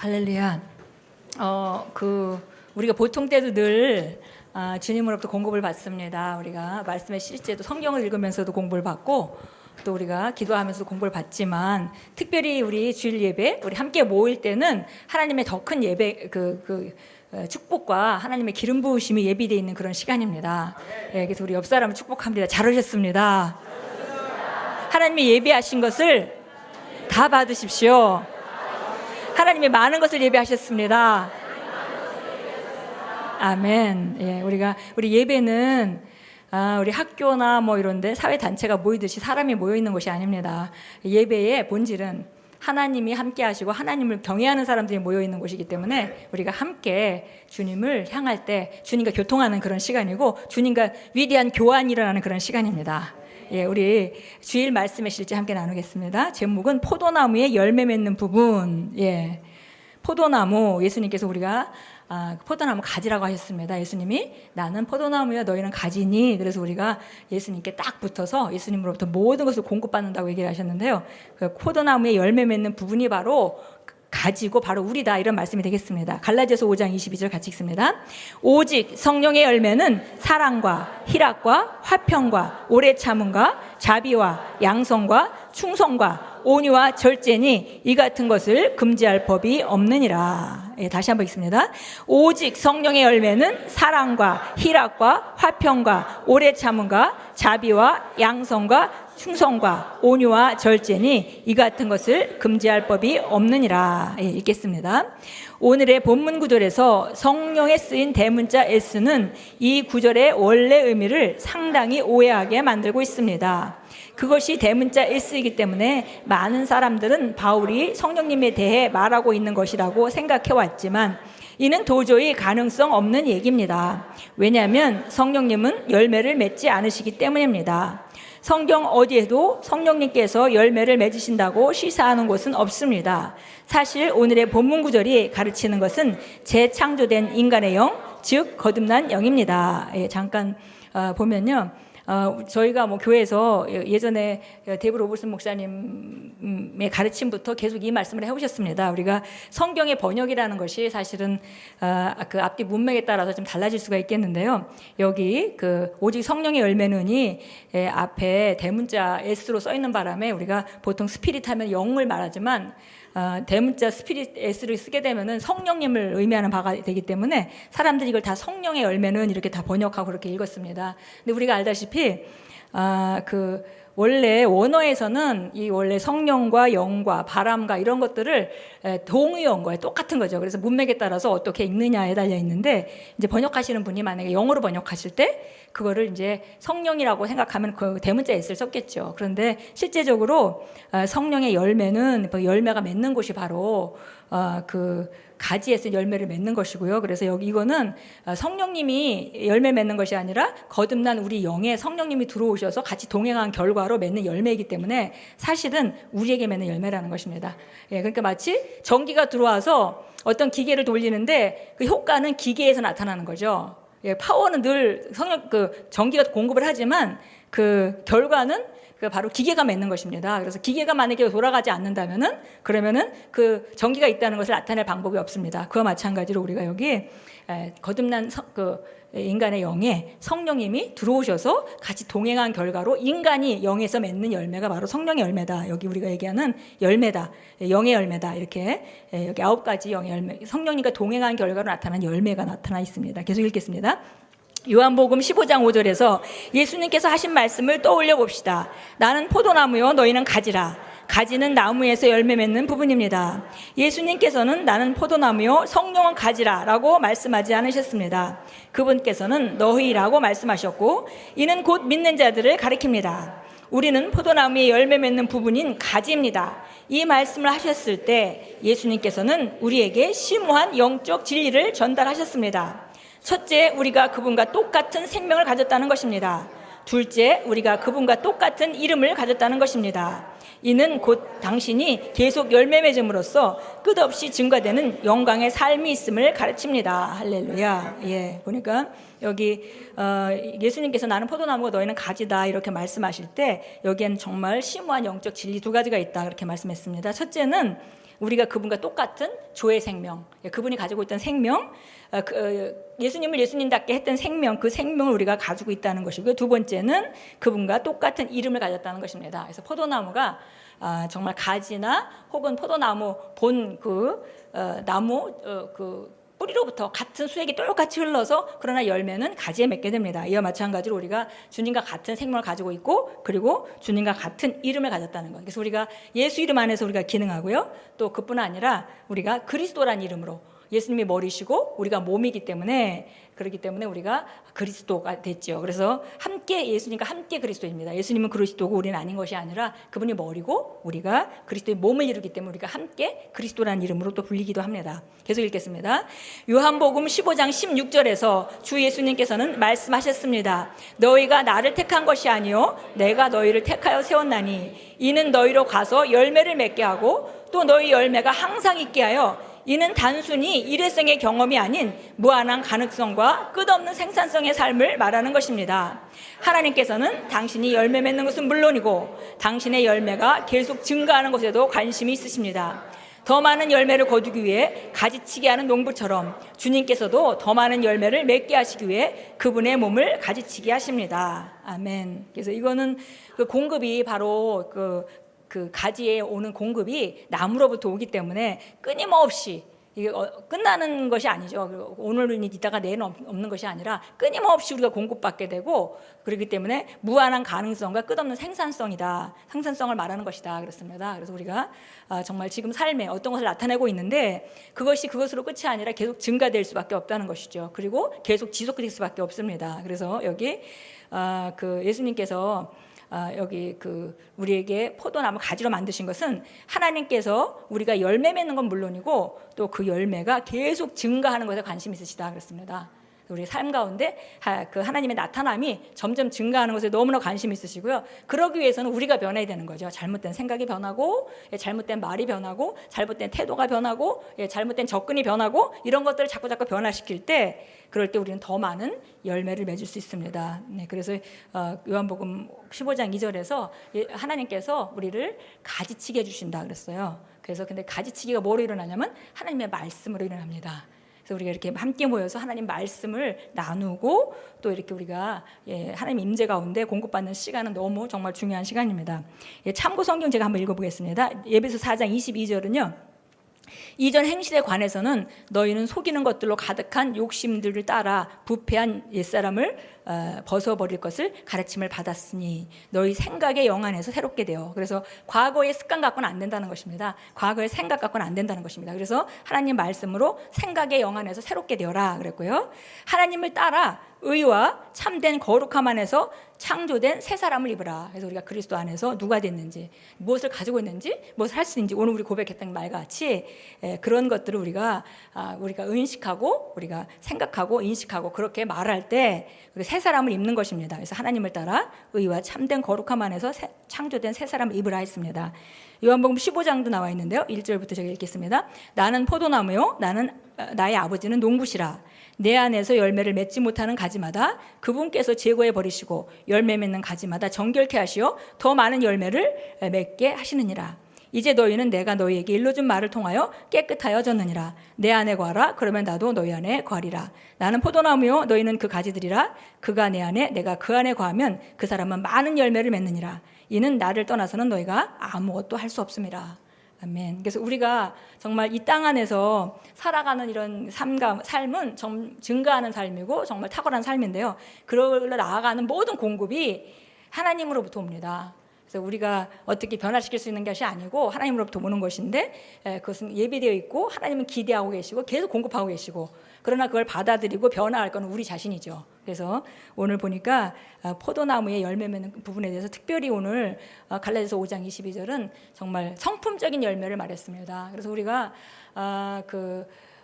할렐루야. 우리가 보통 때도 늘 주님으로부터 공급을 받습니다. 우리가 말씀의 실제도 성경을 읽으면서도 공부를 받고 또 우리가 기도하면서 공부를 받지만 특별히 우리 주일 예배 우리 함께 모일 때는 하나님의 더 큰 예배 축복과 하나님의 기름 부으심이 예비되어 있는 그런 시간입니다. 예, 그래서 우리 옆 사람을 축복합니다. 잘 오셨습니다. 하나님이 예비하신 것을 다 받으십시오. 하나님이 많은 것을 예배하셨습니다. 아멘. 예, 우리 예배는 우리 학교나 뭐 이런데 사회 단체가 모이듯이 사람이 모여 있는 것이 아닙니다. 예배의 본질은 하나님이 함께 하시고 하나님을 경외하는 사람들이 모여 있는 곳이기 때문에 우리가 함께 주님을 향할 때 주님과 교통하는 그런 시간이고 주님과 위대한 교환이 일어나는 그런 시간입니다. 예, 우리 주일 말씀의 실제 함께 나누겠습니다. 제목은 포도나무의 열매 맺는 부분. 예, 포도나무, 예수님께서 우리가 포도나무 가지라고 하셨습니다. 예수님이 나는 포도나무야 너희는 가지니. 그래서 우리가 예수님께 딱 붙어서 예수님으로부터 모든 것을 공급받는다고 얘기를 하셨는데요. 그 포도나무의 열매 맺는 부분이 바로 가지고 바로 우리다, 이런 말씀이 되겠습니다. 갈라디아서 5장 22절 같이 읽습니다. 오직 성령의 열매는 사랑과 희락과 화평과 오래 참음과 자비와 양성과 충성과 온유와 절제니 이 같은 것을 금지할 법이 없느니라. 예, 다시 한번 읽습니다. 오직 성령의 열매는 사랑과 희락과 화평과 오래 참음과 자비와 양성과 충성과 온유와 절제니 이 같은 것을 금지할 법이 없느니라. 예, 읽겠습니다. 오늘의 본문 구절에서 성령에 쓰인 대문자 S는 이 구절의 원래 의미를 상당히 오해하게 만들고 있습니다. 그것이 대문자 S이기 때문에 많은 사람들은 바울이 성령님에 대해 말하고 있는 것이라고 생각해 왔지만 이는 도저히 가능성 없는 얘기입니다. 왜냐하면 성령님은 열매를 맺지 않으시기 때문입니다. 성경 어디에도 성령님께서 열매를 맺으신다고 시사하는 곳은 없습니다. 사실 오늘의 본문 구절이 가르치는 것은 재창조된 인간의 영, 즉 거듭난 영입니다. 예, 잠깐 보면요. 저희가 뭐 교회에서 예전에 데이브 로버슨 목사님의 가르침부터 계속 이 말씀을 해오셨습니다. 우리가 성경의 번역이라는 것이 사실은 그 앞뒤 문맥에 따라서 좀 달라질 수가 있겠는데요. 여기 오직 성령의 열매는이 앞에 대문자 S로 써 있는 바람에 우리가 보통 스피릿 하면 영을 말하지만 대문자 스피릿 S를 쓰게 되면은 성령님을 의미하는 바가 되기 때문에 사람들이 이걸 다 성령의 열매는 이렇게 다 번역하고 그렇게 읽었습니다. 근데 우리가 알다시피 원래 원어에서는 이 원래 성령과 영과 바람과 이런 것들을 동의어인 똑같은 거죠. 그래서 문맥에 따라서 어떻게 읽느냐에 달려 있는데 이제 번역하시는 분이 만약에 영어로 번역하실 때 그거를 이제 성령이라고 생각하면 그 대문자 S를 썼겠죠. 그런데 실제적으로 성령의 열매는 열매가 맺는 곳이 바로 가지에서 열매를 맺는 것이고요. 그래서 여기 이거는 성령님이 열매 맺는 것이 아니라 거듭난 우리 영에 성령님이 들어오셔서 같이 동행한 결과로 맺는 열매이기 때문에 사실은 우리에게 맺는 열매라는 것입니다. 예, 그러니까 마치 전기가 들어와서 어떤 기계를 돌리는데 그 효과는 기계에서 나타나는 거죠. 예, 파워는 늘 전기가 공급을 하지만 그 결과는 바로 기계가 맺는 것입니다. 그래서 기계가 만약에 돌아가지 않는다면은 그러면은 그 전기가 있다는 것을 나타낼 방법이 없습니다. 그와 마찬가지로 우리가 여기 거듭난 인간의 영에 성령님이 들어오셔서 같이 동행한 결과로 인간이 영에서 맺는 열매가 바로 성령의 열매다. 여기 우리가 얘기하는 열매다. 영의 열매다. 이렇게 여기 9가지 영의 열매, 성령님과 동행한 결과로 나타난 열매가 나타나 있습니다. 계속 읽겠습니다. 요한복음 15장 5절에서 예수님께서 하신 말씀을 떠올려 봅시다. 나는 포도나무요 너희는 가지라. 가지는 나무에서 열매 맺는 부분입니다. 예수님께서는 나는 포도나무요 성령은 가지라 라고 말씀하지 않으셨습니다. 그분께서는 너희라고 말씀하셨고 이는 곧 믿는 자들을 가리킵니다. 우리는 포도나무의 열매 맺는 부분인 가지입니다. 이 말씀을 하셨을 때 예수님께서는 우리에게 심오한 영적 진리를 전달하셨습니다. 첫째, 우리가 그분과 똑같은 생명을 가졌다는 것입니다. 둘째, 우리가 그분과 똑같은 이름을 가졌다는 것입니다. 이는 곧 당신이 계속 열매 맺음으로써 끝없이 증가되는 영광의 삶이 있음을 가르칩니다. 할렐루야. 예, 보니까 여기 예수님께서 나는 포도나무고 너희는 가지다 이렇게 말씀하실 때 여기에는 정말 심오한 영적 진리 두 가지가 있다 그렇게 말씀했습니다. 첫째는 우리가 그분과 똑같은 조의 생명, 그분이 가지고 있던 생명, 예수님을 예수님답게 했던 생명, 그 생명을 우리가 가지고 있다는 것이고요. 두 번째는 그분과 똑같은 이름을 가졌다는 것입니다. 그래서 포도나무가 정말 가지나 혹은 포도나무 본 나무 뿌리로부터 같은 수액이 똑같이 흘러서 그러나 열매는 가지에 맺게 됩니다. 이와 마찬가지로 우리가 주님과 같은 생명을 가지고 있고 그리고 주님과 같은 이름을 가졌다는 것. 그래서 우리가 예수 이름 안에서 우리가 기능하고요. 또 그뿐 아니라 우리가 그리스도란 이름으로 예수님이 머리시고 우리가 몸이기 때문에 그렇기 때문에 우리가 그리스도가 됐죠. 그래서 함께 예수님과 함께 그리스도입니다. 예수님은 그리스도고 우리는 아닌 것이 아니라 그분이 머리고 우리가 그리스도의 몸을 이루기 때문에 우리가 함께 그리스도라는 이름으로 또 불리기도 합니다. 계속 읽겠습니다. 요한복음 15장 16절에서 주 예수님께서는 말씀하셨습니다. 너희가 나를 택한 것이 아니요 내가 너희를 택하여 세웠나니 이는 너희로 가서 열매를 맺게 하고 또 너희 열매가 항상 있게 하여 이는 단순히 일회성의 경험이 아닌 무한한 가능성과 끝없는 생산성의 삶을 말하는 것입니다. 하나님께서는 당신이 열매 맺는 것은 물론이고 당신의 열매가 계속 증가하는 것에도 관심이 있으십니다. 더 많은 열매를 거두기 위해 가지치기 하는 농부처럼 주님께서도 더 많은 열매를 맺게 하시기 위해 그분의 몸을 가지치기 하십니다. 아멘. 그래서 이거는 그 공급이 바로 그 가지에 오는 공급이 나무로부터 오기 때문에 끊임없이 이게 끝나는 것이 아니죠. 오늘은 있다가 내일은 없는 것이 아니라 끊임없이 우리가 공급받게 되고 그렇기 때문에 무한한 가능성과 끝없는 생산성이다. 생산성을 말하는 것이다. 그렇습니다. 그래서 우리가 정말 지금 삶에 어떤 것을 나타내고 있는데 그것이 그것으로 끝이 아니라 계속 증가될 수밖에 없다는 것이죠. 그리고 계속 지속될 수밖에 없습니다. 그래서 여기 예수님께서 여기 우리에게 포도나무 가지로 만드신 것은 하나님께서 우리가 열매 맺는 건 물론이고 또 그 열매가 계속 증가하는 것에 관심이 있으시다 그랬습니다. 우리 삶 가운데 그 하나님의 나타남이 점점 증가하는 것에 너무나 관심이 있으시고요. 그러기 위해서는 우리가 변해야 되는 거죠. 잘못된 생각이 변하고 잘못된 말이 변하고 잘못된 태도가 변하고 잘못된 접근이 변하고 이런 것들을 자꾸 변화시킬 때 그럴 때 우리는 더 많은 열매를 맺을 수 있습니다. 네, 그래서 요한복음 15장 2절에서 하나님께서 우리를 가지치게 해주신다 그랬어요. 그래서 근데 가지치기가 뭐로 일어나냐면 하나님의 말씀으로 일어납니다. 그래서 우리가 이렇게 함께 모여서 하나님 말씀을 나누고 또 이렇게 우리가 하나님 임재 가운데 공급받는 시간은 너무 정말 중요한 시간입니다. 참고 성경 제가 한번 읽어보겠습니다. 에베소 4장 22절은요. 이전 행실에 관해서는 너희는 속이는 것들로 가득한 욕심들을 따라 부패한 옛사람을 벗어버릴 것을 가르침을 받았으니 너희 생각의 영 안에서 새롭게 되어. 그래서 과거의 습관 갖고는 안 된다는 것입니다. 과거의 생각 갖고는 안 된다는 것입니다. 그래서 하나님 말씀으로 생각의 영 안에서 새롭게 되어라 그랬고요. 하나님을 따라 의와 참된 거룩함 안에서 창조된 새 사람을 입으라. 그래서 우리가 그리스도 안에서 누가 됐는지, 무엇을 가지고 있는지, 무엇을 할 수 있는지 오늘 우리 고백했던 말같이 그런 것들을 우리가 인식하고 우리가 생각하고 인식하고 그렇게 말할 때 새 사람을 입는 것입니다. 그래서 하나님을 따라 의와 참된 거룩함 안에서 창조된 새 사람을 입으라 했습니다. 요한복음 15장도 나와 있는데요. 1절부터 제가 읽겠습니다. 나는 포도나무요 나의 아버지는 농부시라. 내 안에서 열매를 맺지 못하는 가지마다 그분께서 제거해 버리시고 열매 맺는 가지마다 정결케 하시어 더 많은 열매를 맺게 하시느니라. 이제 너희는 내가 너희에게 일러준 말을 통하여 깨끗하여졌느니라. 내 안에 거하라. 그러면 나도 너희 안에 거하리라. 나는 포도나무요 너희는 그 가지들이라. 그가 내 안에 내가 그 안에 거하면 그 사람은 많은 열매를 맺느니라. 이는 나를 떠나서는 너희가 아무것도 할 수 없음이라. 아멘. 그래서 우리가 정말 이 땅 안에서 살아가는 이런 삶은 증가하는 삶이고 정말 탁월한 삶인데요. 그걸로 나아가는 모든 공급이 하나님으로부터 옵니다. 그래서 우리가 어떻게 변화시킬 수 있는 것이 아니고 하나님으로부터 오는 것인데 그것은 예비되어 있고 하나님은 기대하고 계시고 계속 공급하고 계시고 그러나 그걸 받아들이고 변화할 건 우리 자신이죠. 그래서 오늘 보니까 포도나무에 열매 맺는 부분에 대해서 특별히 오늘 갈라디아서 5장 22절은 정말 성품적인 열매를 말했습니다. 그래서 우리가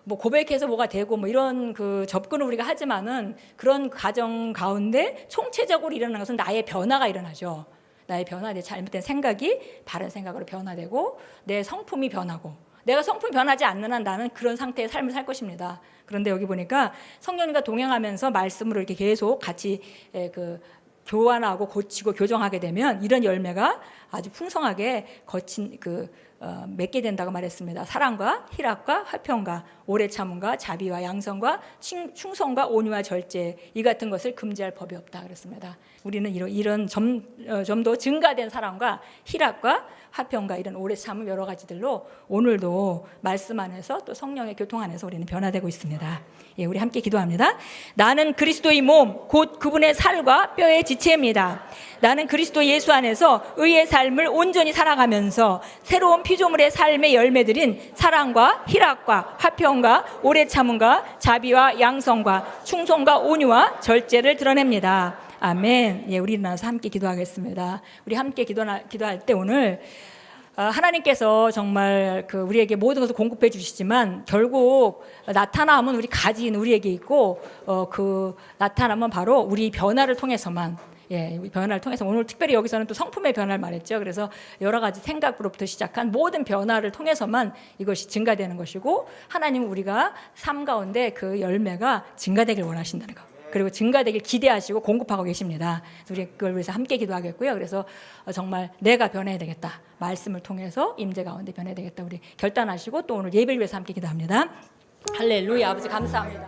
고백해서 뭐가 되고 이런 접근을 우리가 하지만은 그런 과정 가운데 총체적으로 일어나는 것은 나의 변화가 일어나죠. 나의 변화, 내 잘못된 생각이 바른 생각으로 변화되고 내 성품이 변하고 내가 성품이 변하지 않는 한 나는 그런 상태의 삶을 살 것입니다. 그런데 여기 보니까 성령님과 동행하면서 말씀으로 이렇게 계속 같이 교환하고 고치고 교정하게 되면 이런 열매가 아주 풍성하게 맺게 된다고 말했습니다. 사랑과 희락과 화평과 오래 참음과 자비와 양성과 충성과 온유와 절제 이 같은 것을 금지할 법이 없다 그랬습니다. 우리는 이런 점도 증가된 사랑과 희락과 화평과 이런 오래 참음 여러 가지들로 오늘도 말씀 안에서 또 성령의 교통 안에서 우리는 변화되고 있습니다. 예, 우리 함께 기도합니다. 나는 그리스도의 몸 곧 그분의 살과 뼈의 지체입니다. 나는 그리스도 예수 안에서 의의 삶을 온전히 살아가면서 새로운 피조물의 삶의 열매들인 사랑과 희락과 화평과 오래 참음과 자비와 양성과 충성과 온유와 절제를 드러냅니다. 아멘. 예, 우리 일어나서 함께 기도하겠습니다. 우리 함께 기도할 때 오늘 하나님께서 정말 우리에게 모든 것을 공급해 주시지만 결국 나타남은 우리 가진 우리에게 있고 그 나타남은 바로 우리 변화를 통해서만 변화를 통해서 오늘 특별히 여기서는 또 성품의 변화를 말했죠. 그래서 여러 가지 생각으로부터 시작한 모든 변화를 통해서만 이것이 증가되는 것이고 하나님은 우리가 삶 가운데 그 열매가 증가되길 원하신다는 거. 그리고 증가되길 기대하시고 공급하고 계십니다. 우리 그걸 위해서 함께 기도하겠고요. 그래서 정말 내가 변해야 되겠다. 말씀을 통해서 임재 가운데 변해야 되겠다. 우리 결단하시고 또 오늘 예배를 위해서 함께 기도합니다. 할렐루야. 아버지 감사합니다.